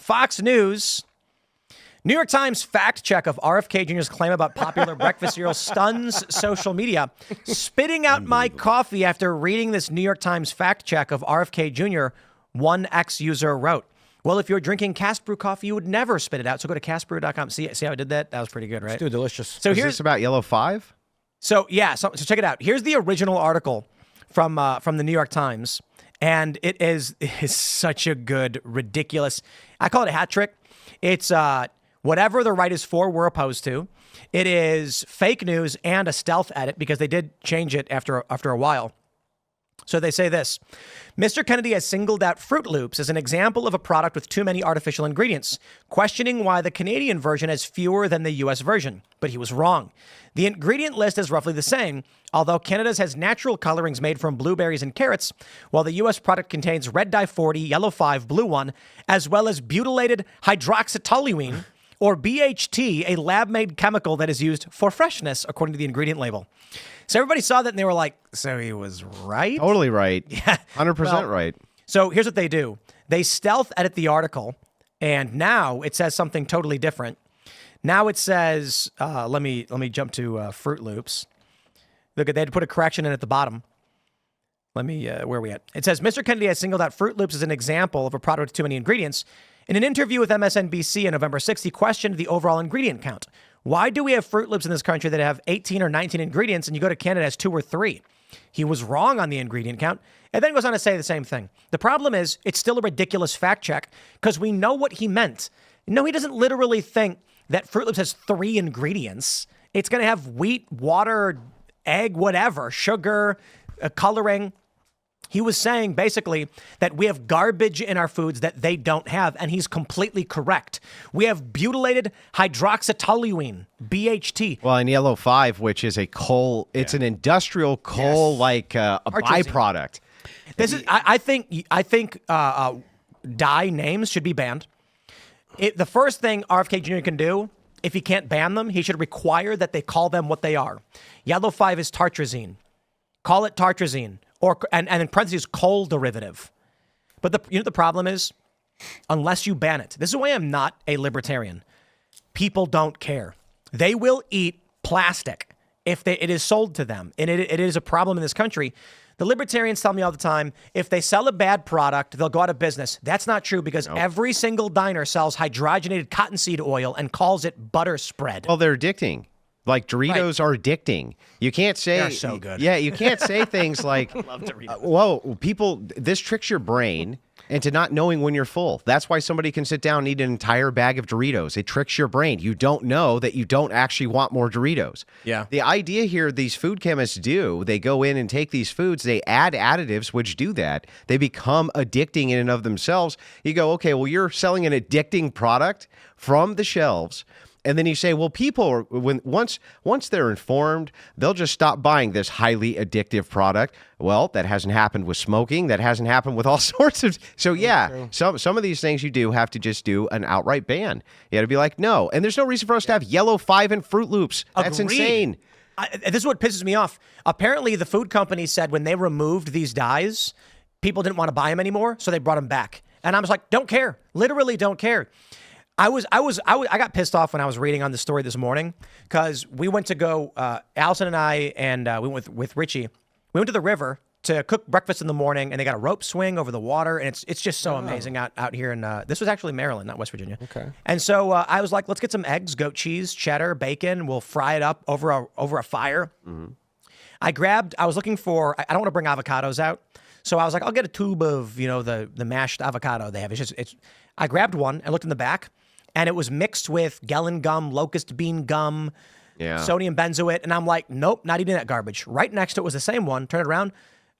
Fox News. New York Times fact check of RFK Jr.'s claim about popular breakfast cereal stuns social media. Spitting out my coffee after reading this New York Times fact check of RFK Jr., one ex-user wrote. Well, if you're drinking cast brew coffee, you would never spit it out. So go to castbrew.com. See how I did that? That was pretty good, right? It's delicious. So Is this about Yellow 5? So check it out. Here's the original article from the New York Times. And it is such a good, ridiculous, I call it a hat trick. It's whatever the right is for, we're opposed to. It is fake news and a stealth edit because they did change it after a while. So they say this. Mr. Kennedy has singled out Froot Loops as an example of a product with too many artificial ingredients, questioning why the Canadian version has fewer than the U.S. version. But he was wrong. The ingredient list is roughly the same, although Canada's has natural colorings made from blueberries and carrots, while the U.S. product contains red dye 40, yellow 5, blue 1, as well as butylated hydroxytoluene, or BHT, a lab-made chemical that is used for freshness, according to the ingredient label. So everybody saw that and they were like, so he was right? Totally right. Yeah. 100% right. So here's what they do. They stealth edit the article, and now it says something totally different. Now it says, let me jump to Froot Loops. Look, they had to put a correction in at the bottom. Let me, where are we at? It says, Mr. Kennedy has singled out Froot Loops as an example of a product with too many ingredients. In an interview with MSNBC on November 6th, he questioned the overall ingredient count. Why do we have Froot Loops in this country that have 18 or 19 ingredients and you go to Canada as 2 or 3? He was wrong on the ingredient count and then goes on to say the same thing. The problem is it's still a ridiculous fact check because we know what he meant. No, he doesn't literally think that Froot Loops has 3 ingredients. It's going to have wheat, water, egg, whatever, sugar, coloring. He was saying basically that we have garbage in our foods that they don't have, and he's completely correct. We have butylated hydroxytoluene, BHT. Well, and yellow 5, which is a coal, it's an industrial coal like a byproduct. This is, I think dye names should be banned. The first thing RFK Jr. can do, if he can't ban them, he should require that they call them what they are. Yellow 5 is tartrazine. Call it tartrazine. And in parentheses, coal derivative. But the problem is, unless you ban it, this is why I'm not a libertarian. People don't care. They will eat plastic if it is sold to them. And it is a problem in this country. The libertarians tell me all the time, if they sell a bad product, they'll go out of business. That's not true because every single diner sells hydrogenated cottonseed oil and calls it butter spread. Well, they're addicting. Like Doritos are addicting. You can't say they're so good. Yeah, you can't say things like, love Doritos. Whoa, people, this tricks your brain into not knowing when you're full. That's why somebody can sit down and eat an entire bag of Doritos. It tricks your brain. You don't know that you don't actually want more Doritos. Yeah. The idea here, these food chemists do, they go in and take these foods, they add additives, which do that. They become addicting in and of themselves. You go, okay, well, you're selling an addicting product from the shelves. And then you say, well, people, once they're informed, they'll just stop buying this highly addictive product. Well, that hasn't happened with smoking. That hasn't happened with all sorts of. So, yeah, some of these things you do have to just do an outright ban. You got to be like, no. And there's no reason for us to have yellow 5 and Froot Loops. That's Agreed. insane. This is what pisses me off. Apparently, the food company said when they removed these dyes, people didn't want to buy them anymore, so they brought them back. And I was like, don't care. Literally don't care. I got pissed off when I was reading on the story this morning because we went to go, Allison and I, and we went with Richie. We went to the river to cook breakfast in the morning, and they got a rope swing over the water, and it's just so amazing out here. And this was actually Maryland, not West Virginia. Okay. And so I was like, let's get some eggs, goat cheese, cheddar, bacon. We'll fry it up over a fire. Mm-hmm. I was looking for. I don't want to bring avocados out, so I was like, I'll get a tube of the mashed avocado they have. I grabbed one. I looked in the back. And it was mixed with Gelen gum, locust bean gum, sodium benzoate. And I'm like, nope, not eating that garbage. Right next to it was the same one. Turn it around.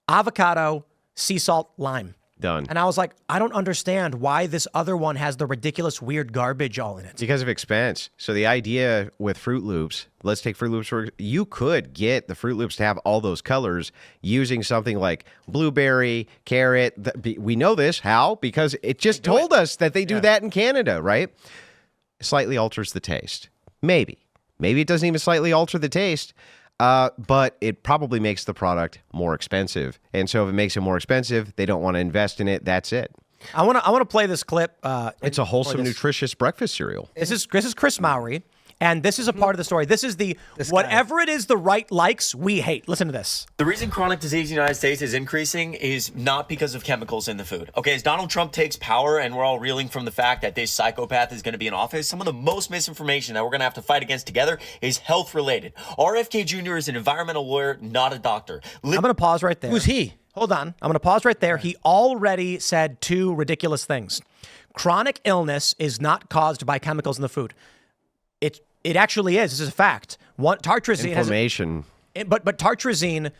Avocado, sea salt, lime. Done. And I was like, I don't understand why this other one has the ridiculous, weird garbage all in it. Because of expense. So the idea with Froot Loops, let's take Froot Loops. You could get the Froot Loops to have all those colors using something like blueberry, carrot. We know this. How? Because it just told us that they do that in Canada, right? Slightly alters the taste. Maybe it doesn't even slightly alter the taste, but it probably makes the product more expensive. And so if it makes it more expensive, they don't want to invest in it. That's it. I want to play this clip. It's a wholesome, nutritious breakfast cereal. This is Chris Mowry, and this is a part of the story. This is whatever it is the right likes, we hate. Listen to this. The reason chronic disease in the United States is increasing is not because of chemicals in the food. Okay, as Donald Trump takes power and we're all reeling from the fact that this psychopath is going to be in office, some of the most misinformation that we're going to have to fight against together is health related. RFK Jr. is an environmental lawyer, not a doctor. I'm going to pause right there. Who's he? Hold on. I'm going to pause right there. He already said two ridiculous things. Chronic illness is not caused by chemicals in the food. It actually is. This is a fact. Tartrazine Inflammation. But tartrazine,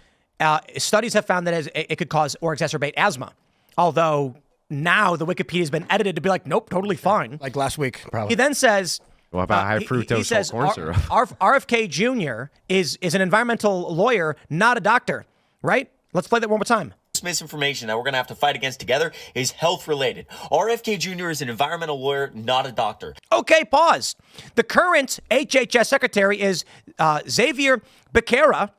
studies have found that it could cause or exacerbate asthma. Although now the Wikipedia has been edited to be like, nope, totally fine. Like last week, probably. Oh. He then says, What about high fructose he says, corn syrup? RFK Jr. is an environmental lawyer, not a doctor, right? Let's play that one more time. Misinformation that we're going to have to fight against together is health related. RFK Jr. is an environmental lawyer, not a doctor. Okay, pause. The current HHS secretary is Xavier Becerra.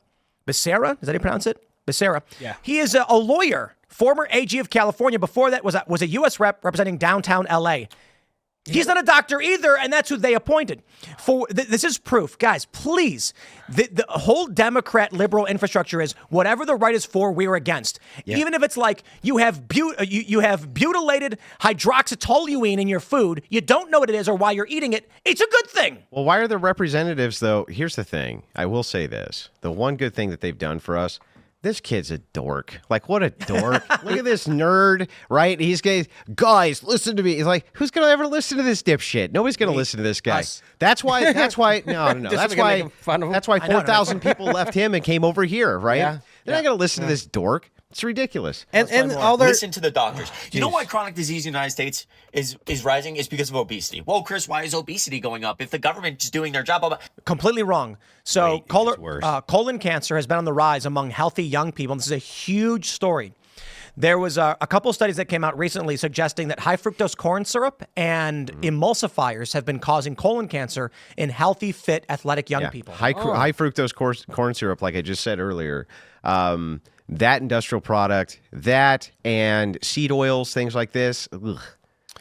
Becerra? Is that how you pronounce it? Becerra. Yeah. He is a lawyer, former AG of California. Before that was a U.S. rep representing downtown L.A. He's not a doctor either, and that's who they appointed. This is proof. Guys, please. The whole Democrat liberal infrastructure is whatever the right is for, we're against. Yeah. Even if it's like you have butylated hydroxytoluene in your food, you don't know what it is or why you're eating it, it's a good thing. Well, why are the representatives, though? Here's the thing. I will say this. The one good thing that they've done for us, this kid's a dork. Like, what a dork. Look at this nerd, right? He's guys, listen to me. He's like, who's going to ever listen to this dipshit? Nobody's going to listen to this guy. Us. That's why, no. That's why 4,000 people left him and came over here, right? Yeah. They're not going to listen to this dork. It's ridiculous. And all their Listen to the doctors. You know why chronic disease in the United States is rising? It's because of obesity. Well, Chris, why is obesity going up? If the government is doing their job, Completely wrong. So Wait, it's worse. colon cancer has been on the rise among healthy young people. And this is a huge story. There was a couple studies that came out recently suggesting that high fructose corn syrup and emulsifiers have been causing colon cancer in healthy, fit, athletic young people. High fructose corn syrup, like I just said earlier. That industrial product, that and seed oils, things like this. Ugh.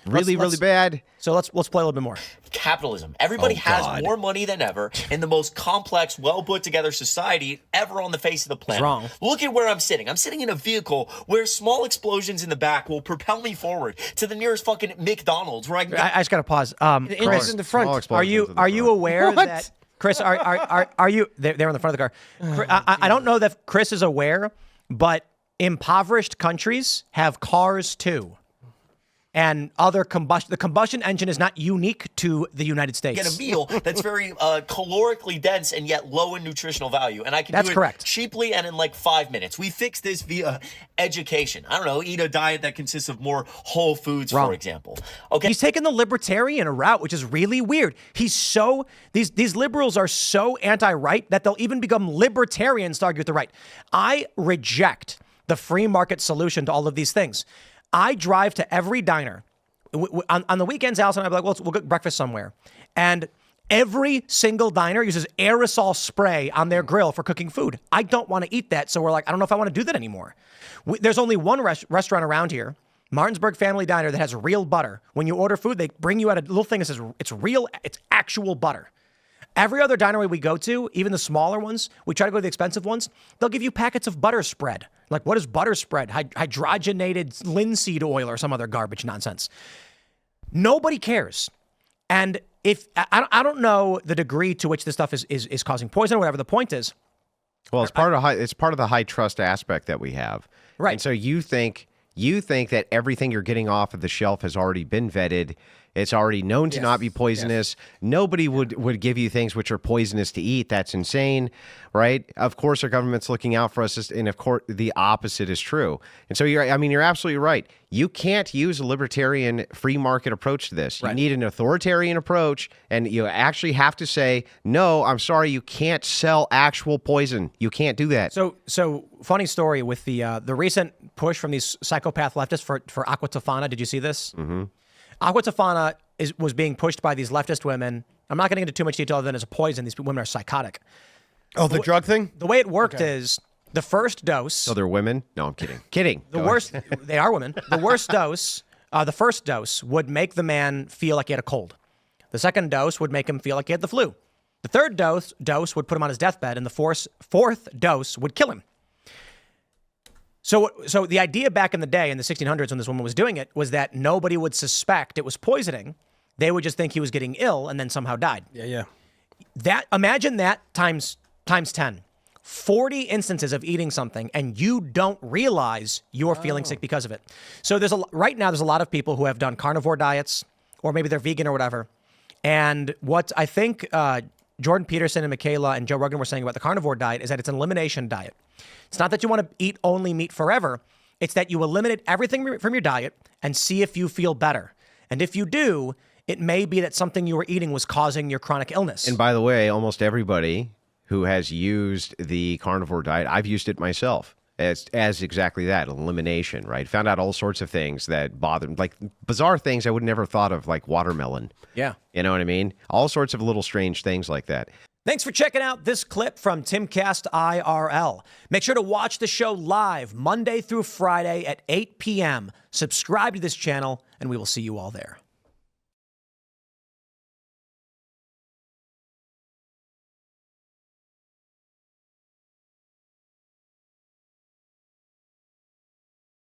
Really bad. So let's play a little bit more. capitalism. Everybody has more money than ever in the most complex, well put together society ever on the face of the planet. Wrong. Look at where I'm sitting. I'm sitting in a vehicle where small explosions in the back will propel me forward to the nearest fucking McDonald's where I can I just got to pause. Chris, in the front. are you aware that Chris, are you they're in the front of the car. I don't know that Chris is aware, but impoverished countries have cars too. And the combustion engine is not unique to the United States. get a meal that's very calorically dense and yet low in nutritional value. And I can That's do it correct. cheaply and in like 5 minutes. We fix this via education. I don't know, eat a diet that consists of more whole foods, Wrong. for example. Okay. He's taken the libertarian route, which is really weird. These liberals are so anti-right that they'll even become libertarians to argue with the right. I reject the free market solution to all of these things. I drive to every diner. On the weekends, Allison and I will be like, we'll get breakfast somewhere. And every single diner uses aerosol spray on their grill for cooking food. I don't want to eat that, so we're like, I don't know if I want to do that anymore. There's only one restaurant around here, Martinsburg Family Diner, that has real butter. When you order food, they bring you out a little thing that says it's actual butter. Every other diner we go to, even the smaller ones, we try to go to the expensive ones, they'll give you packets of butter spread. Like, what is butter spread? Hydrogenated linseed oil or some other garbage nonsense. Nobody cares. And if I don't know the degree to which this stuff is causing poison or whatever the point is. Well, it's part of the high trust aspect that we have. Right. And so you think that everything you're getting off of the shelf has already been vetted. It's already known to not be poisonous. Yes. Nobody would give you things which are poisonous to eat. That's insane, right? Of course, our government's looking out for us, and of course, the opposite is true. And so you're absolutely right. You can't use a libertarian free market approach to this. You need an authoritarian approach, and you actually have to say, no, I'm sorry, you can't sell actual poison. You can't do that. So funny story with the recent push from these psychopath leftists for aqua tofana. Did you see this? Mm-hmm. Aqua tofana was being pushed by these leftist women. I'm not getting into too much detail other than it's a poison. These women are psychotic. Oh, the drug thing? The way it worked is the first dose. So they're women? No, I'm kidding. Kidding. The worst, they are women. The worst dose The first dose would make the man feel like he had a cold. The second dose would make him feel like he had the flu. The third dose would put him on his deathbed, and the fourth dose would kill him. So the idea back in the day, in the 1600s when this woman was doing it, was that nobody would suspect it was poisoning. They would just think he was getting ill and then somehow died. Yeah. Imagine that times 10. 40 instances of eating something and you don't realize you're feeling sick because of it. So right now there's a lot of people who have done carnivore diets, or maybe they're vegan or whatever. And what I think Jordan Peterson and Michaela and Joe Rogan were saying about the carnivore diet is that it's an elimination diet. It's not that you want to eat only meat forever. It's that you eliminate everything from your diet and see if you feel better. And if you do, it may be that something you were eating was causing your chronic illness. And by the way, almost everybody who has used the carnivore diet, I've used it myself as exactly that, elimination, right? Found out all sorts of things that bothered me, like bizarre things I would never thought of, like watermelon. Yeah. You know what I mean? All sorts of little strange things like that. Thanks for checking out this clip from Timcast IRL. Make sure to watch the show live Monday through Friday at 8 p.m. Subscribe to this channel, and we will see you all there.